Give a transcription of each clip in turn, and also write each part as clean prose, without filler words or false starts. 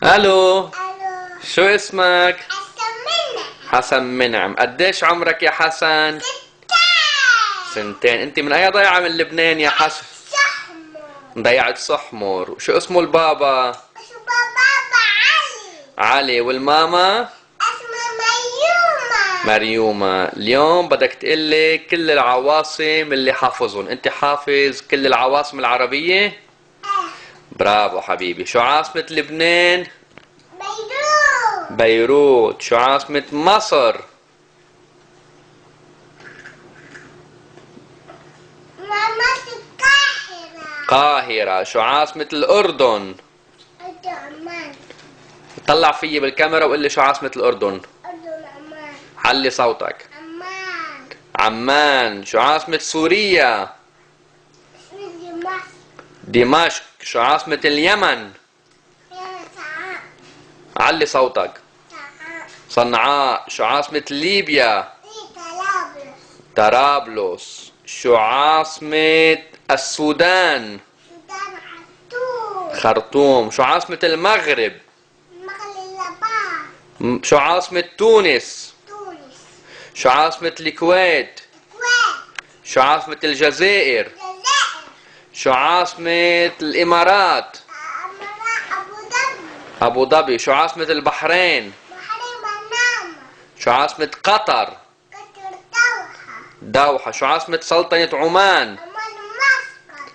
الو. الو. شو اسمك؟ حسن منع. حسن منعم. قديش عمرك يا حسن؟ 6 سنتين. انت من اي ضيعة من لبنان يا حسن؟ شحمر. ضيعة صحمر. وشو اسمه البابا؟ اسمه بابا علي. علي. والماما؟ اسمه مريومة. مريومة. اليوم بدك تقلي كل العواصم اللي حافظهم. انت حافظ كل العواصم العربية؟ برافو حبيبي. شو عاصمة لبنان؟ بيروت. بيروت. شو عاصمة مصر؟ مامة القاهرة. قاهرة. شو عاصمة الأردن؟ أردن عمان. طلع فيي بالكاميرا وقول لي شو عاصمة الأردن. أردن عمان. علي صوتك. عمان. عمان. شو عاصمة سوريا؟ اسمه دمشق. دمشق. شو عاصمة اليمن؟ يا سعاء. علي صوتك. سعاء. صنعاء. شو عاصمة ليبيا؟ في طرابلس. طرابلس. شو عاصمة السودان؟ سودان خرطوم. خرطوم. شو عاصمة المغرب؟ مغلبات. شو عاصمة تونس؟ تونس. شو عاصمة الكويت؟ الكويت. شو عاصمة الجزائر؟ الجزائر. شو عاصمة الإمارات؟ أبو ظبي. أبو ظبي. شو عاصمة البحرين؟ بحرين بنما. شو عاصمة قطر؟ قطر دوحة. دوحة. شو عاصمة سلطنة عمان؟ عمان مسقط.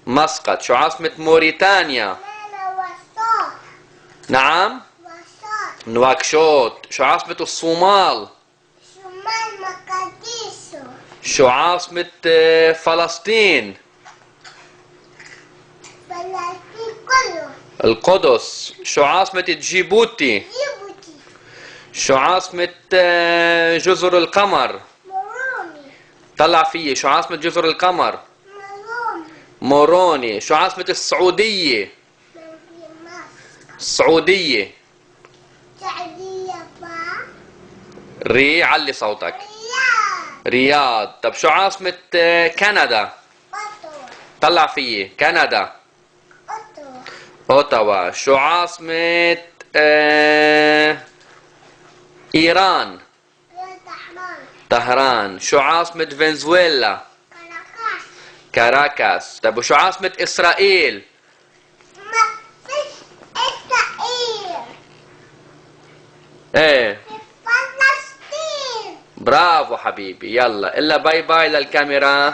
مسقط. شو عاصمة موريتانيا؟ مالا وسط. نعم؟ وسط. نواكشوط. شو عاصمة الصومال؟ شمال مقديسو. شو عاصمة فلسطين؟ فلسطين كله. القدس. شو عاصمة جيبوتي؟ جيبوتي. شو عاصمة جزر القمر؟ مروني. طلع فيي. شو عاصمة جزر القمر؟ مروني. موروني. شو عاصمة السعودية؟ مصر. السعودية. سعودية علي صوتك. رياض. رياض. طب شو عاصمة كندا؟ أوتوا. طلع فيي. كندا. أوتوا. اوتاوا. شو عاصمة ايران؟ طهران. طهران. شو عاصمة فنزويلا؟ كاراكاس. كاراكاس. طب وشو عاصمة اسرائيل؟ ما فيش إسرائيل. ايه. في فلسطين. برافو حبيبي. يلا الا باي باي للكاميرا.